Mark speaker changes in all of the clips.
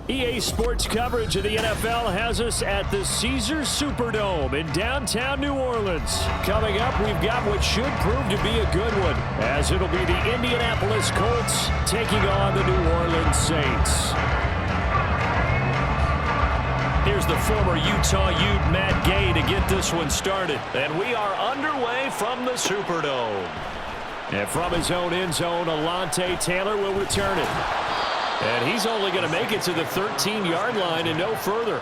Speaker 1: EA Sports coverage of the NFL has us at the Caesars Superdome in downtown New Orleans. Coming up, we've got what should prove to be a good one, as it'll be the Indianapolis Colts taking on the New Orleans Saints. Here's the former Utah Ute Matt Gay to get this one started. And we are underway from the Superdome. And from his own end zone, Alontae Taylor will return it. And he's only going to make it to the 13-yard line and no further.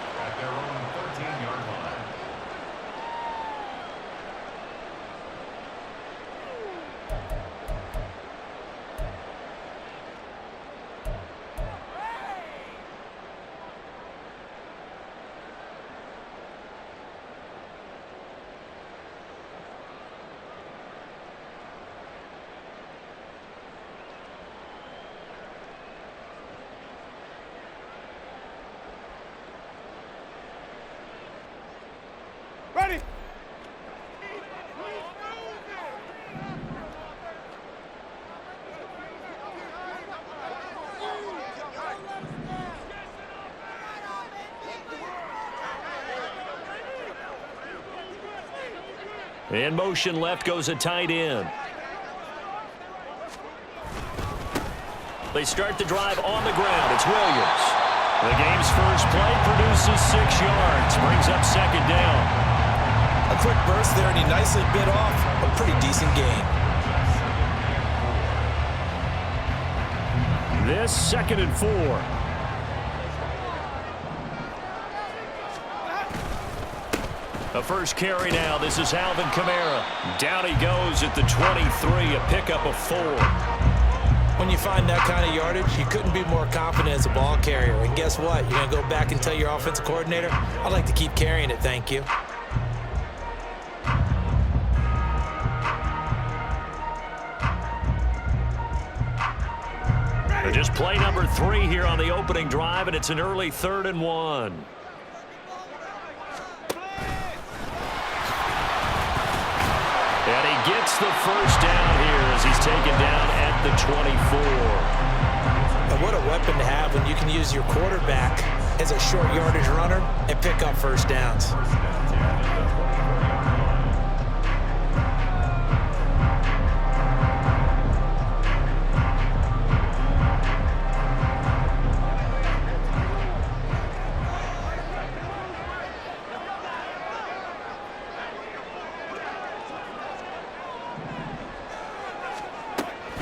Speaker 2: Ready.
Speaker 1: In motion left goes a tight end. They start the drive on the ground. It's Williams. The game's first play produces 6 yards. Brings up second down.
Speaker 3: A quick burst there, and he nicely bit off a pretty decent gain.
Speaker 1: This 2nd and 4. A first carry now. This is Alvin Kamara. Down he goes at the 23, a pickup of 4.
Speaker 3: When you find that kind of yardage, you couldn't be more confident as a ball carrier. And guess what? You're going to go back and tell your offensive coordinator, I'd like to keep carrying it, thank you.
Speaker 1: Just play number 3 here on the opening drive, and it's an early 3rd and 1. And he gets the first down here as he's taken down at the 24.
Speaker 3: And what a weapon to have when you can use your quarterback as a short yardage runner and pick up first downs.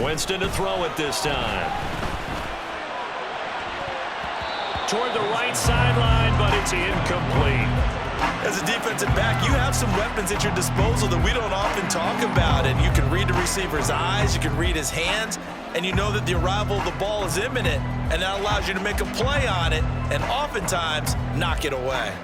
Speaker 1: Winston to throw it this time. Toward the right sideline, but it's incomplete.
Speaker 3: As a defensive back, you have some weapons at your disposal that we don't often talk about. And you can read the receiver's eyes, you can read his hands, and you know that the arrival of the ball is imminent. And that allows you to make a play on it and oftentimes knock it away.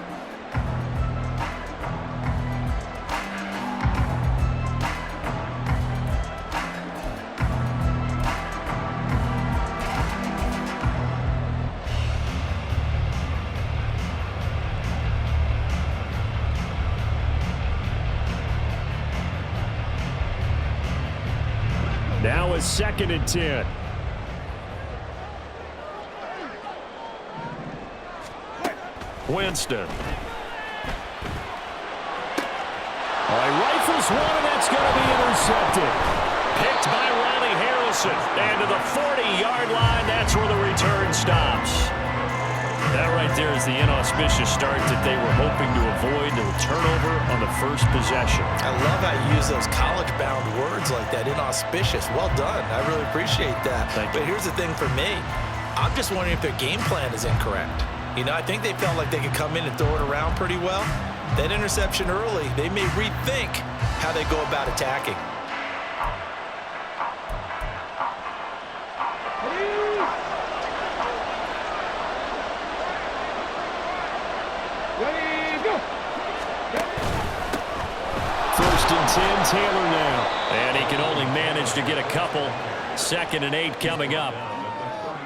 Speaker 1: Now a 2nd and 10. Winston. He rifles one, and that's going to be intercepted. Picked by Riley Harrison. And to the 40-yard line, that's where the return stops. That right there is the inauspicious start that they were hoping to avoid, the turnover on the first possession.
Speaker 3: I love how you use those college-bound words like that, inauspicious. Well done. I really appreciate that.
Speaker 1: Thank you.
Speaker 3: But here's the thing for me. I'm just wondering if their game plan is incorrect. You know, I think they felt like they could come in and throw it around pretty well. That interception early, they may rethink how they go about attacking.
Speaker 1: First and 10, Taylor now. And he can only manage to get a couple. 2nd and 8 coming up.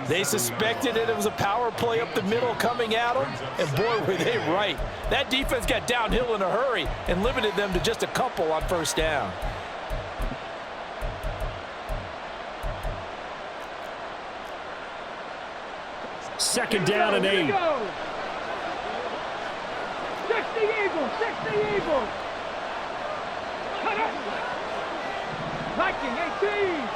Speaker 3: They suspected it was a power play up the middle coming at them, and boy, were they right. That defense got downhill in a hurry and limited them to just a couple on first down.
Speaker 1: Second down and 8.
Speaker 2: 60 Eagles, 60 Eagles. Viking 18.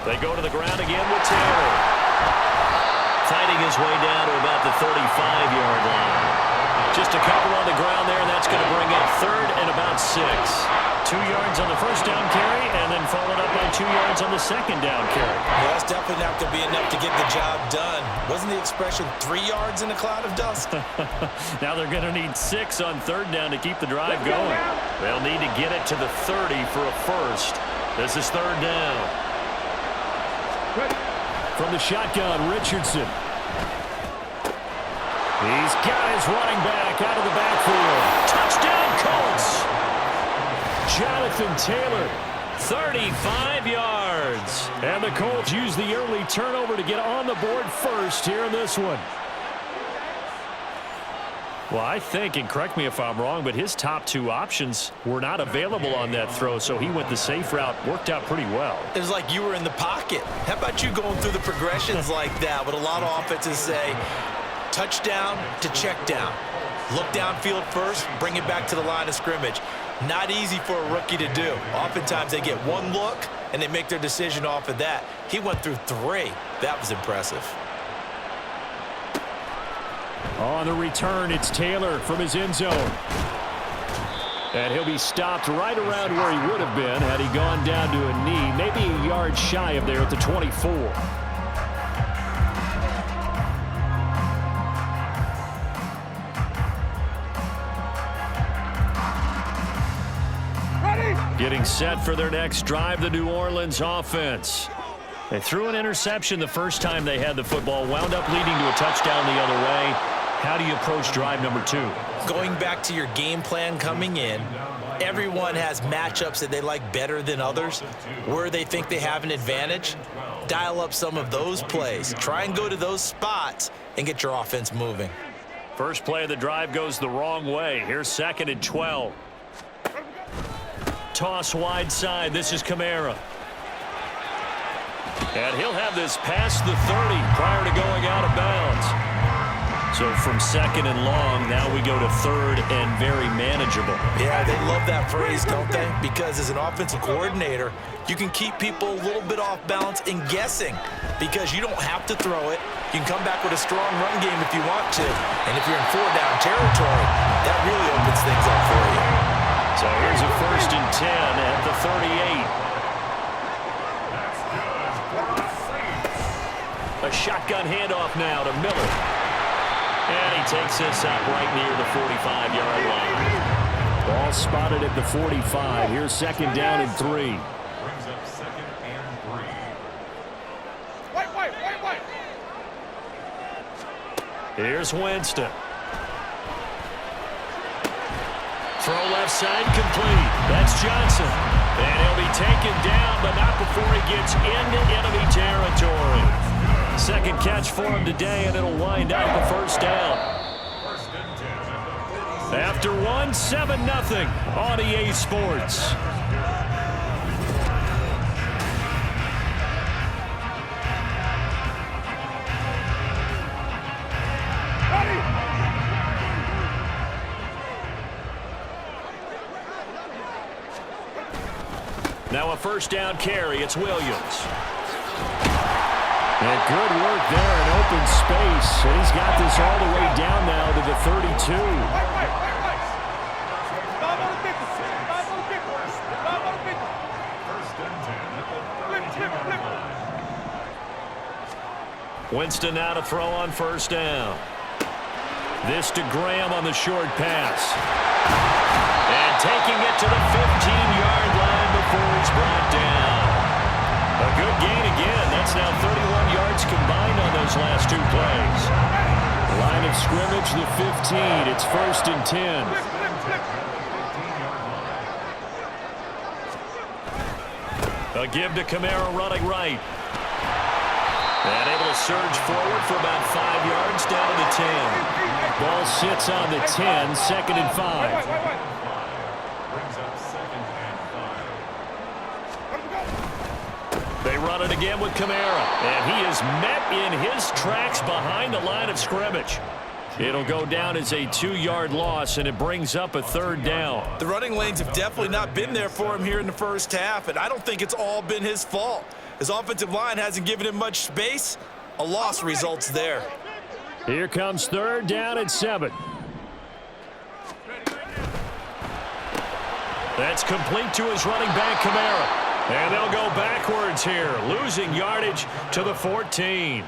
Speaker 1: They go to the ground again with Taylor. Fighting his way down to about the 35-yard line. Just a couple on the ground there, and that's going to bring up third and about 6. 2 yards on the first down carry, and then followed up by 2 yards on the second down carry.
Speaker 3: Well, that's definitely not going to be enough to get the job done. Wasn't the expression 3 yards in a cloud of dust?
Speaker 1: Now they're going to need 6 on third down to keep the drive going. They'll need to get it to the 30 for a first. This is third down. From the shotgun, Richardson. He's got his running back out of the backfield. Touchdown, Colts. Jonathan Taylor, 35 yards. And the Colts use the early turnover to get on the board first here in this one. Well, I think, and correct me if I'm wrong, but his top 2 options were not available on that throw, so he went the safe route. Worked out pretty well.
Speaker 3: It was like you were in the pocket. How about you going through the progressions like that? What a lot of offenses say, touchdown to check down. Look downfield first, bring it back to the line of scrimmage. Not easy for a rookie to do. Oftentimes they get one look, and they make their decision off of that. He went through 3. That was impressive.
Speaker 1: On the return, it's Taylor from his end zone. And he'll be stopped right around where he would have been had he gone down to a knee, maybe a yard shy of there at the 24. Getting set for their next drive, the New Orleans offense. They threw an interception the first time they had the football, wound up leading to a touchdown the other way. How do you approach drive number 2?
Speaker 3: Going back to your game plan coming in, everyone has matchups that they like better than others. Where they think they have an advantage, dial up some of those plays. Try and go to those spots and get your offense moving.
Speaker 1: First play of the drive goes the wrong way. Here's second and 12. Toss wide side. This is Kamara. And he'll have this past the 30 prior to going out of bounds. So from second and long, now we go to third and very manageable.
Speaker 3: Yeah, they love that phrase, don't they? Because as an offensive coordinator, you can keep people a little bit off balance and guessing because you don't have to throw it. You can come back with a strong run game if you want to. And if you're in 4-down territory, that really opens things up for you.
Speaker 1: So here's a first and 10 at the 38. A shotgun handoff now to Miller. And he takes this up right near the 45-yard line. Ball spotted at the 45. Here's second down and 3.
Speaker 2: Wait.
Speaker 1: Here's Winston. Throw left side complete. That's Johnson. And he'll be taken down, but not before he gets into enemy territory. Second catch for him today, and it'll wind up a first down. After one, 7-0 on EA Sports. Now a first down carry. It's Williams. And good work there in open space. And he's got this all the way down now to the 32. Winston now to throw on first down. This to Graham on the short pass. And taking it to the 15-yard line before he's brought down. A good gain again. That's now 31 yards combined on those last 2 plays. Line of scrimmage, the 15. It's first and 10. A give to Kamara running right. And able to surge forward for about 5 yards down to the 10. Ball sits on the 10, second and 5. They run it again with Kamara, and he is met in his tracks behind the line of scrimmage. It'll go down as a 2-yard loss, and it brings up a 3rd down.
Speaker 3: The running lanes have definitely not been there for him here in the first half, and I don't think it's all been his fault. His offensive line hasn't given him much space. A loss results there.
Speaker 1: Here comes 3rd down and 7. That's complete to his running back, Kamara. And they'll go backwards here, losing yardage to the 14.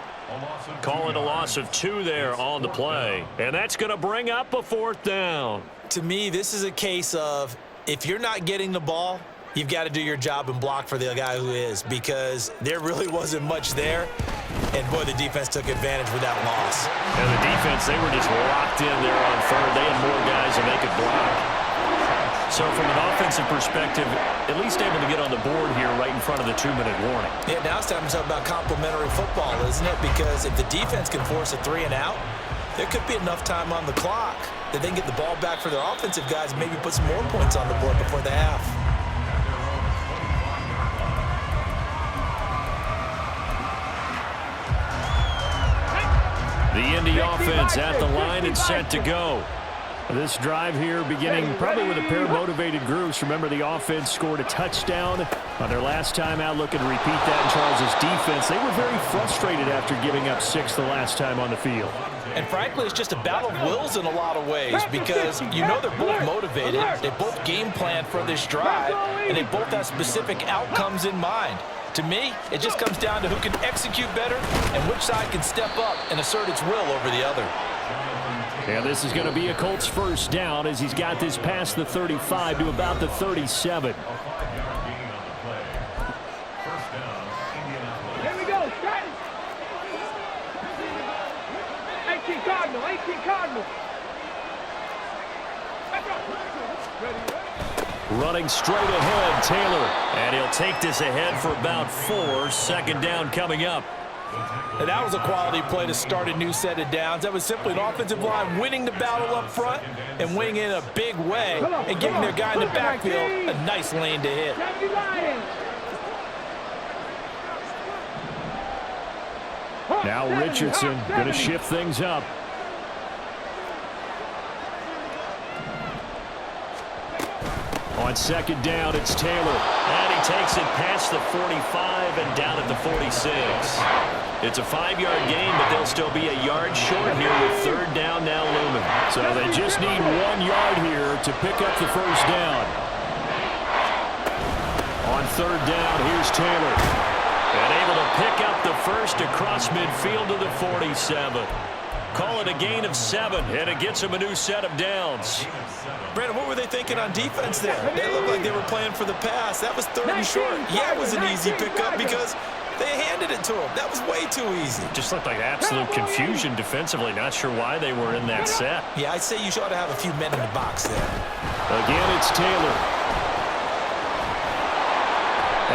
Speaker 1: Call it a loss of 2 there on the play. And that's going to bring up a 4th down.
Speaker 3: To me, this is a case of if you're not getting the ball, you've got to do your job and block for the guy who is, because there really wasn't much there. And, boy, the defense took advantage with that loss.
Speaker 1: And the defense, they were just locked in there on 3rd. They had more guys than they could block. So from an offensive perspective, at least able to get on the board here right in front of the 2-minute warning.
Speaker 3: Yeah, now it's time to talk about complementary football, isn't it? Because if the defense can force a 3-and-out, there could be enough time on the clock that they can get the ball back for their offensive guys and maybe put some more points on the board before the half.
Speaker 1: The Indy offense at the line and set to go. This drive here beginning probably with a pair of motivated groups. Remember, the offense scored a touchdown on their last time out. Looking to repeat that in Charles' defense. They were very frustrated after giving up 6 the last time on the field.
Speaker 3: And frankly, it's just a battle of wills in a lot of ways, because you know they're both motivated. They both game plan for this drive, and they both have specific outcomes in mind. To me, it just comes down to who can execute better and which side can step up and assert its will over the other.
Speaker 1: And this is going to be a Colts 1st down as he's got this past the 35 to about the 37.
Speaker 2: Here we go, start. 18 Cardinal, 18 Cardinal.
Speaker 1: Running straight ahead, Taylor. And he'll take this ahead for about 4. 2nd down coming up.
Speaker 3: And that was a quality play to start a new set of downs. That was simply an offensive line winning the battle up front and winning in a big way and giving their guy in the backfield a nice lane to hit.
Speaker 1: Now Richardson going to shift things up. On 2nd down, it's Taylor. And he takes it past the 45 and down at the 46. It's a 5-yard gain, but they'll still be a yard short here with 3rd down now looming. So they just need 1 yard here to pick up the 1st down. On 3rd down, here's Taylor. And able to pick up the 1st across midfield to the 47. Call it a gain of 7, and it gets him a new set of downs.
Speaker 3: Brandon, what were they thinking on defense there? They looked like they were playing for the pass. That was 3rd and short. Yeah, it was an easy pickup because they handed it to him. That was way too easy.
Speaker 1: Just looked like absolute confusion defensively. Not sure why they were in that set.
Speaker 3: Yeah, I'd say you ought to have a few men in the box there.
Speaker 1: Again, it's Taylor.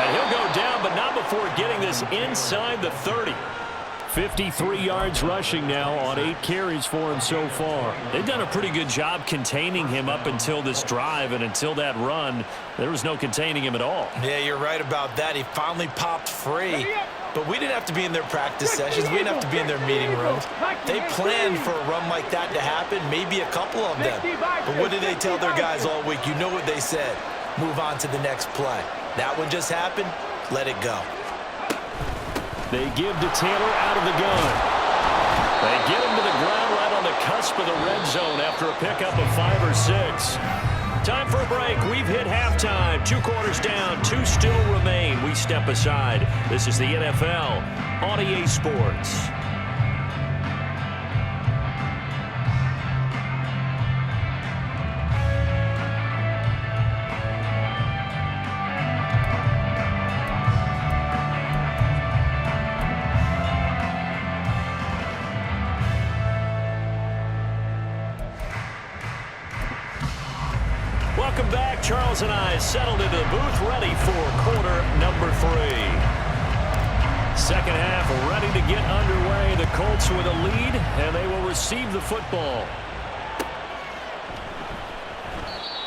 Speaker 1: And he'll go down, but not before getting this inside the 30. 53 yards rushing now on 8 carries for him so far. They've done a pretty good job containing him up until this drive, and until that run, there was no containing him at all.
Speaker 3: Yeah, you're right about that. He finally popped free. But we didn't have to be in their practice sessions. We didn't have to be in their meeting rooms. They planned for a run like that to happen, maybe a couple of them. But what did they tell their guys all week? You know what they said. Move on to the next play. That one just happened. Let it go.
Speaker 1: They give to Taylor out of the gun. They get him to the ground right on the cusp of the red zone after a pickup of 5 or 6. Time for a break. We've hit halftime. 2 quarters down. 2 still remain. We step aside. This is the NFL on EA Sports. Welcome back. Charles and I settled into the booth, ready for quarter number 3. Second half ready to get underway. The Colts with a lead, and they will receive the football.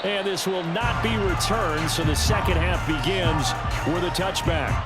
Speaker 1: And this will not be returned, so the second half begins with a touchback.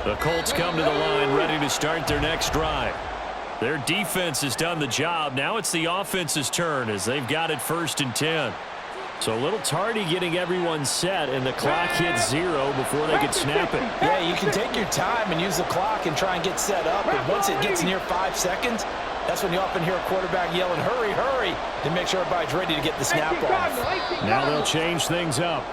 Speaker 1: The Colts come to the line ready to start their next drive. Their defense has done the job. Now it's the offense's turn as they've got it 1st and 10. So a little tardy getting everyone set, and the clock hits 0 before they could snap it.
Speaker 4: Yeah, you can take your time and use the clock and try and get set up, but once it gets near 5 seconds, that's when you often hear a quarterback yelling, hurry, hurry, to make sure everybody's ready to get the snap off.
Speaker 1: Now they'll change things up.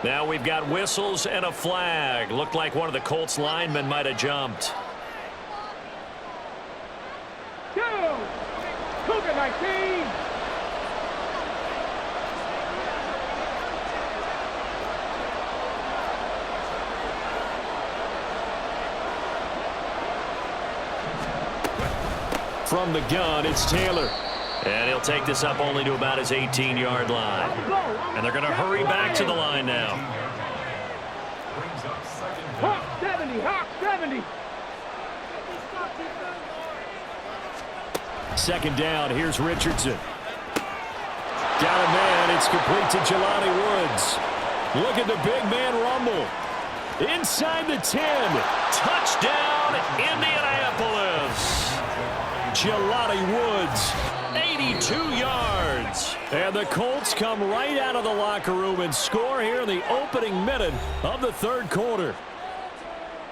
Speaker 1: Now we've got whistles and a flag. Looked like one of the Colts linemen might have jumped.
Speaker 2: Cougar 19.
Speaker 1: From the gun, it's Taylor. And he'll take this up only to about his 18-yard line. And they're going to hurry back to the line now.
Speaker 2: Hawk 70, Hawk 70.
Speaker 1: Second down, here's Richardson. Got a man, it's complete to Jelani Woods. Look at the big man rumble. Inside the 10. Touchdown, Indianapolis. Jelani Woods, 82 yards. And the Colts come right out of the locker room and score here in the opening minute of the 3rd quarter.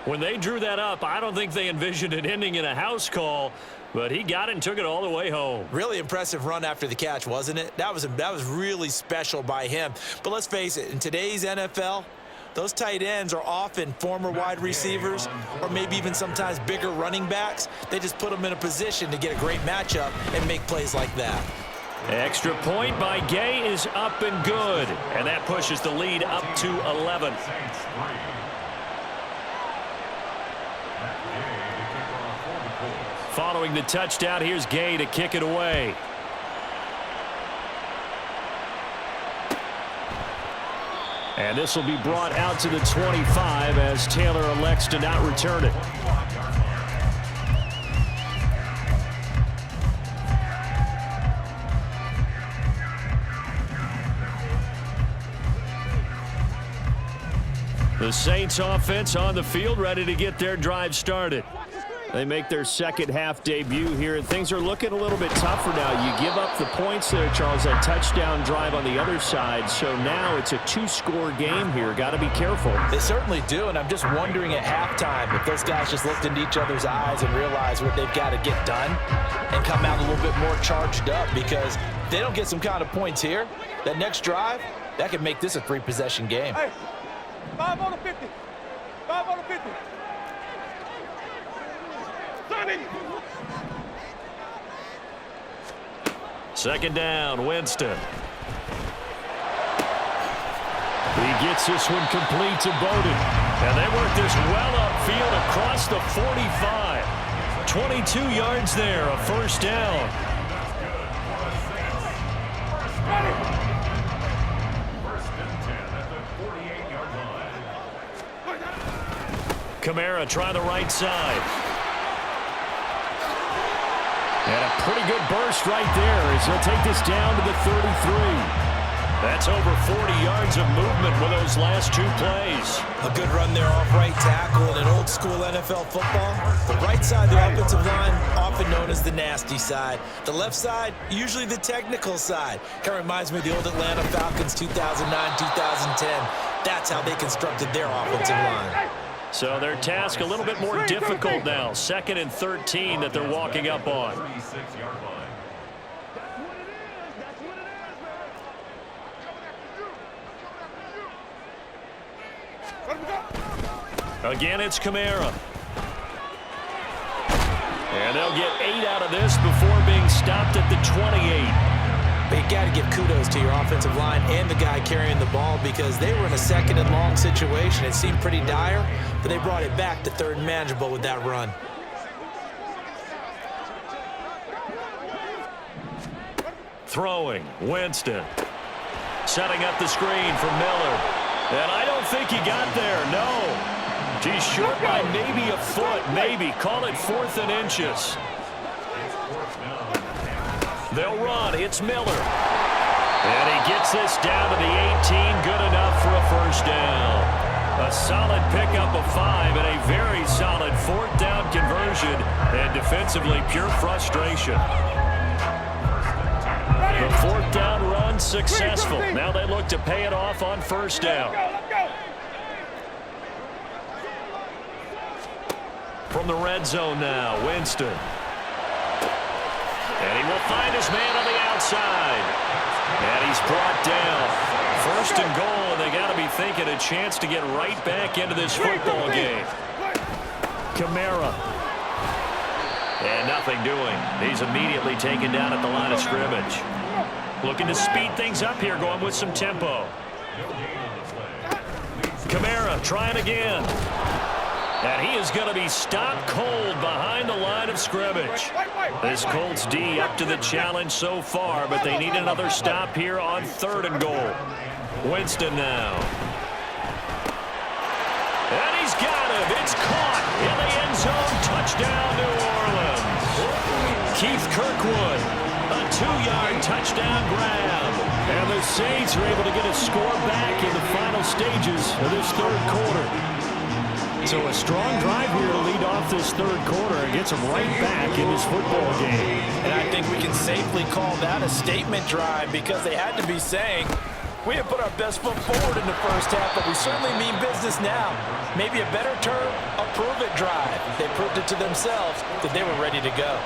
Speaker 1: When they drew that up, I don't think they envisioned it ending in a house call, but he got it and took it all the way home.
Speaker 3: Really impressive run after the catch, wasn't it? That was really special by him. But let's face it, in today's NFL, those tight ends are often former wide receivers or maybe even sometimes bigger running backs. They just put them in a position to get a great matchup and make plays like that.
Speaker 1: Extra point by Gay is up and good, and that pushes the lead up to 11. Following the touchdown, here's Gay to kick it away. And this will be brought out to the 25 as Taylor elects to not return it. The Saints offense on the field ready to get their drive started. They make their second half debut here, and things are looking a little bit tougher now. You give up the points there, Charles, that touchdown drive on the other side. So now it's a 2-score game here. Got to be careful.
Speaker 4: They certainly do, and I'm just wondering at halftime if those guys just looked into each other's eyes and realized what they've got to get done and come out a little bit more charged up, because if they don't get some kind of points here, that next drive, that could make this a 3-possession game.
Speaker 2: Hey, 5 on the 50. 5 on the 50.
Speaker 1: Second down, Winston. He gets this one complete to Bowden. And they work this well upfield across the 45. 22 yards there, a 1st down. Kamara try the right side. And a pretty good burst right there as he'll take this down to the 33. That's over 40 yards of movement with those last 2 plays.
Speaker 3: A good run there off right tackle. In an old-school NFL football, the right side of the offensive line, often known as the nasty side. The left side, usually the technical side. Kind of reminds me of the old Atlanta Falcons 2009, 2010. That's how they constructed their offensive line.
Speaker 1: So their task a little bit more difficult now. 2nd and 13 that they're walking up on. Again, it's Kamara. And they'll get 8 out of this before being stopped at the 28.
Speaker 4: But you got to give kudos to your offensive line and the guy carrying the ball, because they were in a 2nd and long situation. It seemed pretty dire, but they brought it back to 3rd and manageable with that run.
Speaker 1: Throwing, Winston. Setting up the screen for Miller. And I don't think he got there, no. He's short by maybe a foot, maybe. Call it 4th and inches. They'll run. It's Miller. And he gets this down to the 18. Good enough for a 1st down. A solid pickup of 5 and a very solid 4th down conversion, and defensively pure frustration. The 4th down run successful. Now they look to pay it off on 1st down. From the red zone now, Winston. And he will find his man on the outside. And he's brought down. 1st and goal, and they got to be thinking a chance to get right back into this football game. Kamara. And nothing doing. He's immediately taken down at the line of scrimmage. Looking to speed things up here, going with some tempo. Kamara trying again. And he is going to be stopped cold behind the line of scrimmage. This Colts D up to the challenge so far, but they need another stop here on 3rd and goal. Winston now. And he's got him. It's caught in the end zone. Touchdown, New Orleans. Keith Kirkwood, a 2-yard touchdown grab. And the Saints are able to get a score back in the final stages of this 3rd quarter. So a strong drive here to lead off this 3rd quarter and gets them right back in this football game.
Speaker 4: And I think we can safely call that a statement drive because they had to be saying, we have put our best foot forward in the 1st half, but we certainly mean business now. Maybe a better term, a prove-it drive. They proved it to themselves that they were ready to go.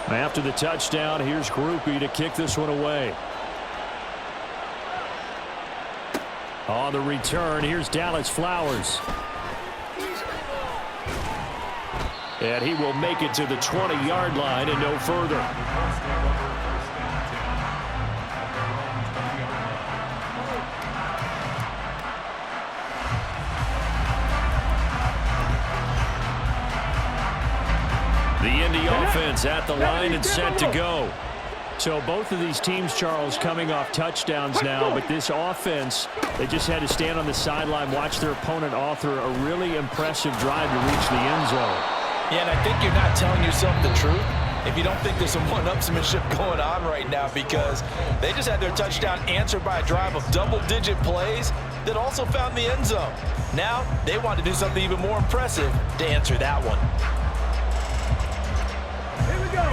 Speaker 1: After the touchdown, here's Groupie to kick this one away. On the return, here's Dallas Flowers. And he will make it to the 20-yard line and no further. The Indy offense at the line and set to go. So both of these teams, Charles, coming off touchdowns now, but this offense, they just had to stand on the sideline, watch their opponent author a really impressive drive to reach the end zone.
Speaker 4: Yeah, and I think you're not telling yourself the truth if you don't think there's some one-upsmanship going on right now, because they just had their touchdown answered by a drive of double-digit plays that also found the end zone. Now they want to do something even more impressive to answer that one.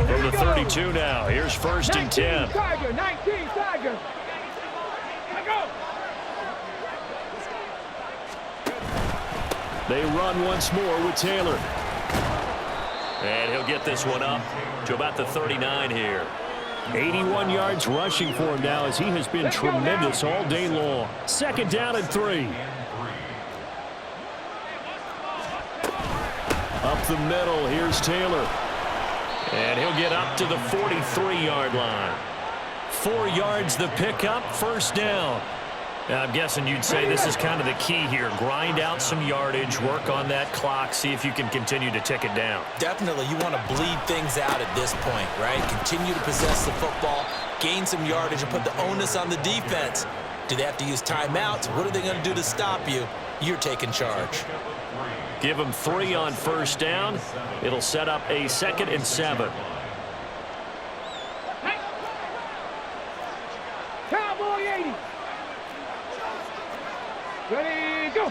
Speaker 1: From the 32 now, here's 1st and 10.
Speaker 2: Tiger, 19, Tiger.
Speaker 1: They run once more with Taylor. And he'll get this one up to about the 39 here. 81 yards rushing for him now as he has been tremendous all day long. 2nd down and 3. Up the middle, here's Taylor. And he'll get up to the 43-yard line. 4 yards the pickup, 1st down. Now, I'm guessing you'd say this is kind of the key here. Grind out some yardage, work on that clock, see if you can continue to tick it down.
Speaker 4: Definitely, you want to bleed things out at this point, right? Continue to possess the football, gain some yardage, and put the onus on the defense. Do they have to use timeouts? What are they going to do to stop you? You're taking charge.
Speaker 1: Give them 3 on 1st down. It'll set up a 2nd and 7.
Speaker 2: Cowboy 80. Ready, go.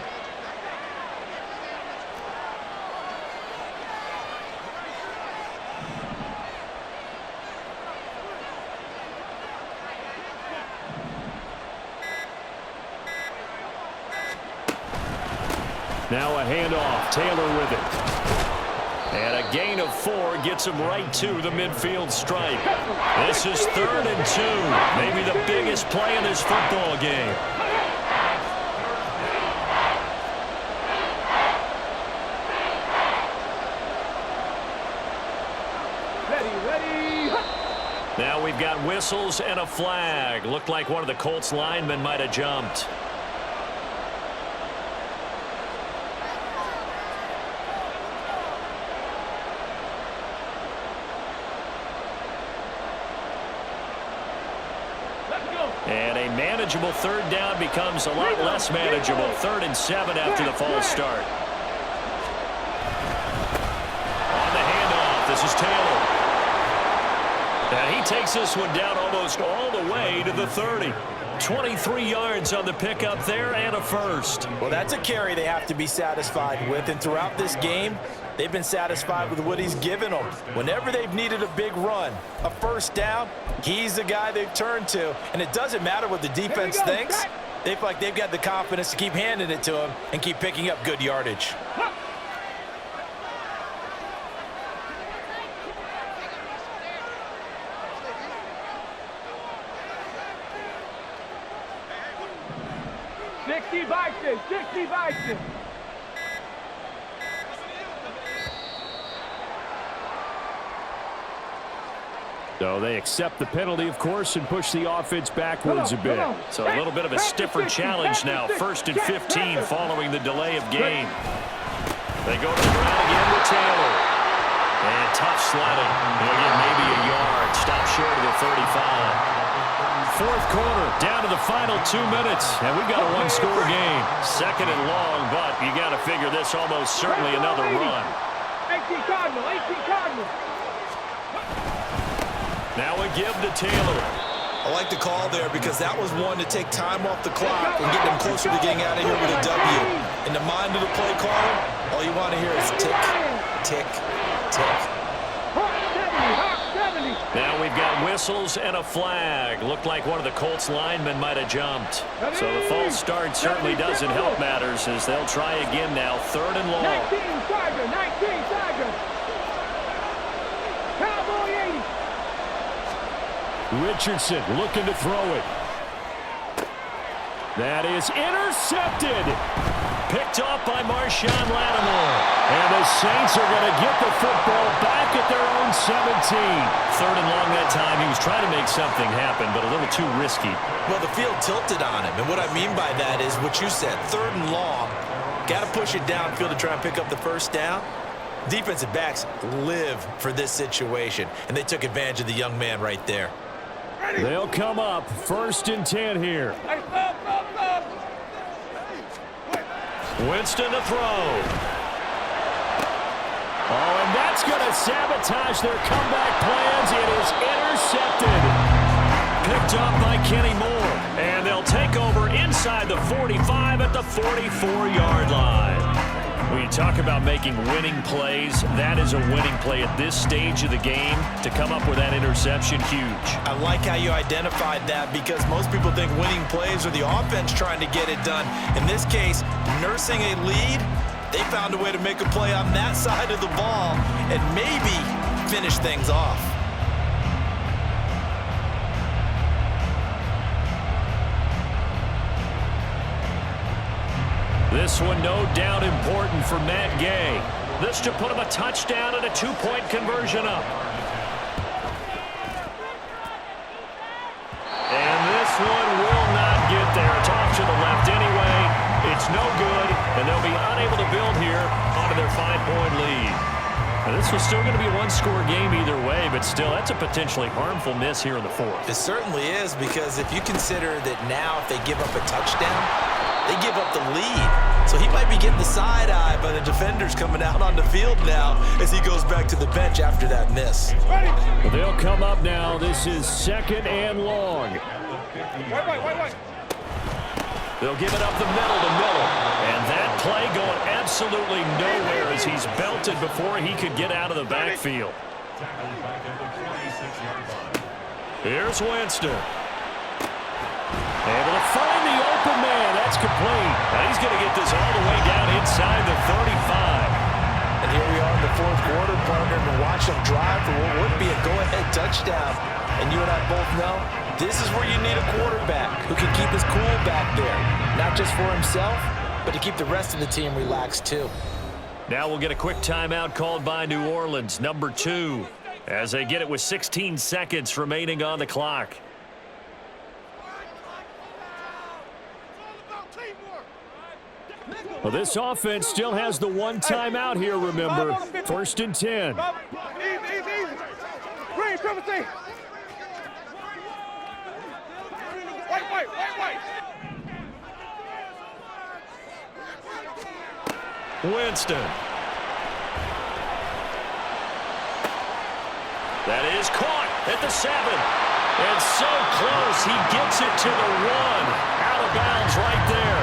Speaker 1: Now a handoff. Taylor with it. And a gain of 4 gets him right to the midfield stripe. This is 3rd and 2. Maybe the biggest play in this football game.
Speaker 2: Ready.
Speaker 1: Now we've got whistles and a flag. Looked like one of the Colts linemen might have jumped.
Speaker 2: Let's go.
Speaker 1: And a manageable 3rd down becomes a lot less manageable. 3rd and 7 after the false start. On the handoff, this is Taylor. And he takes this one down almost all the way to the 30. 23 yards on the pickup there and a first.
Speaker 4: Well, that's a carry they have to be satisfied with. And throughout this game, they've been satisfied with what he's given them. Whenever they've needed a big run, a first down, he's the guy they've turned to. And it doesn't matter what the defense thinks. They feel like they've got the confidence to keep handing it to him and keep picking up good yardage.
Speaker 1: So they accept the penalty, of course, and push the offense backwards a bit. So a little bit of a stiffer challenge now. 1st and 15 following the delay of game. They go to the ground again with Taylor. And tough sledding. He'll get maybe a yard. Stop short of the 35. 4th quarter, down to the final 2 minutes, and we've got a 1-score game. 2nd and long, but you got to figure this almost certainly another run.
Speaker 2: 18 Cardinal, 18 Cardinal.
Speaker 1: Now a give to Taylor.
Speaker 3: I like the call there because that was one to take time off the clock and get them closer to getting out of here with a W. In the mind of the play caller, all you want to hear is tick, tick, tick.
Speaker 1: Now we've got whistles and a flag. Looked like one of the Colts linemen might have jumped. So the false start certainly doesn't help matters as they'll try again now. 3rd and long.
Speaker 2: 19 Tiger. Cowboy 80.
Speaker 1: Richardson looking to throw it. That is intercepted. Picked off by Marshawn Lattimore. And the Saints are going to get the football back at their own 17. 3rd and long that time. He was trying to make something happen, but a little too risky.
Speaker 3: Well, the field tilted on him, and what I mean by that is what you said. 3rd and long. Got to push it downfield to try and pick up the first down. Defensive backs live for this situation, and they took advantage of the young man right there.
Speaker 1: They'll come up 1st and 10 here. Winston to throw. Oh, and that's going to sabotage their comeback plans. It is intercepted. Picked up by Kenny Moore. And they'll take over inside the 45 at the 44-yard line. When you talk about making winning plays, that is a winning play at this stage of the game. To come up with that interception, huge.
Speaker 3: I like how you identified that because most people think winning plays are the offense trying to get it done. In this case, nursing a lead, they found a way to make a play on that side of the ball and maybe finish things off.
Speaker 1: This one, no doubt, important for Matt Gay. This to put him a touchdown and a 2-point conversion up. And this one will not get there. It's off to the left anyway. It's no good, and they'll be unable to build here onto their 5-point lead. Now, this was still going to be a 1-score game either way, but still, that's a potentially harmful miss here in the 4th.
Speaker 3: It certainly is, because if you consider that now if they give up a touchdown, they give up the lead. So he might be getting the side eye by the defenders coming out on the field now as he goes back to the bench after that miss.
Speaker 1: They'll come up now. This is 2nd and long.
Speaker 2: Wait.
Speaker 1: They'll give it up the middle to Miller. And that play going absolutely nowhere as he's belted before he could get out of the backfield. Here's Winston. Able to find the open man. That's complete. Now he's going to get this all the way down inside the 35.
Speaker 4: And here we are in the 4th quarter, partner, to watch them drive for what would be a go-ahead touchdown. And you and I both know this is where you need a quarterback who can keep his cool back there. Not just for himself, but to keep the rest of the team relaxed too.
Speaker 1: Now we'll get a quick timeout called by New Orleans, number 2, as they get it with 16 seconds remaining on the clock. Well, this offense still has the one timeout here, remember. 1st and 10.
Speaker 2: Green, triple T.
Speaker 1: Winston. That is caught at the 7. And so close, he gets it to the 1. Out of bounds right there.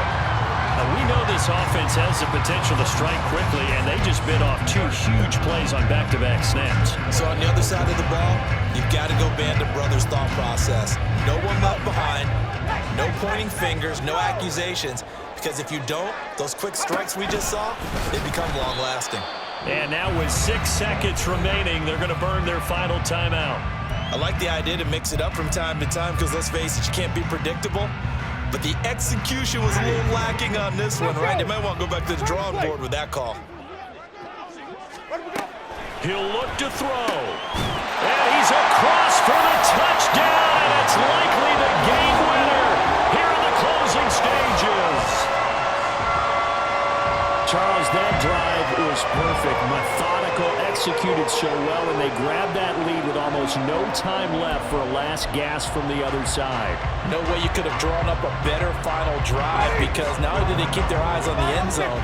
Speaker 1: Now, we know this offense has the potential to strike quickly, and they just bit off 2 huge plays on back-to-back snaps.
Speaker 3: So on the other side of the ball, you've got to go Band of Brothers thought process. No one left behind, no pointing fingers, no accusations, because if you don't, those quick strikes we just saw, they become long-lasting.
Speaker 1: And now with 6 seconds remaining, they're going to burn their final timeout.
Speaker 3: I like the idea to mix it up from time to time because, let's face it, you can't be predictable. But the execution was a little lacking on this one, right? They might want to go back to the drawing board with that call.
Speaker 1: He'll look to throw. And he's across for the touchdown, and it's likely the game winner here in the closing stages. Charles, that drive was perfect. Methodical, executed so well, and they grabbed that lead with almost no time left for a last gasp from the other side.
Speaker 4: No way you could have drawn up a better final drive, because not only did they keep their eyes on the end zone,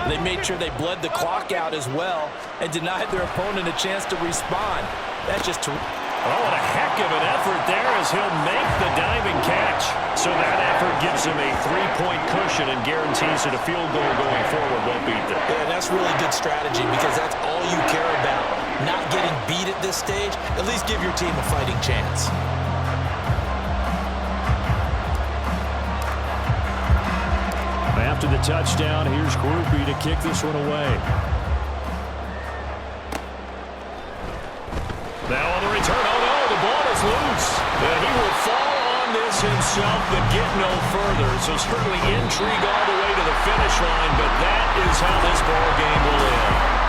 Speaker 4: they made sure they bled the clock out as well and denied their opponent a chance to respond. That's just terrific.
Speaker 1: Oh, what a heck of an effort there as he'll make the diving catch. So that effort gives him a 3-point cushion and guarantees that a field goal going forward won't beat them.
Speaker 3: Yeah, that's really good strategy because that's all you care about. Not getting beat at this stage, at least give your team a fighting chance.
Speaker 1: After the touchdown, here's Groupie to kick this one away. Now on the return, oh no, the ball is loose. And he will fall on this himself but get no further. So certainly intrigue all the way to the finish line, but that is how this ball game will end.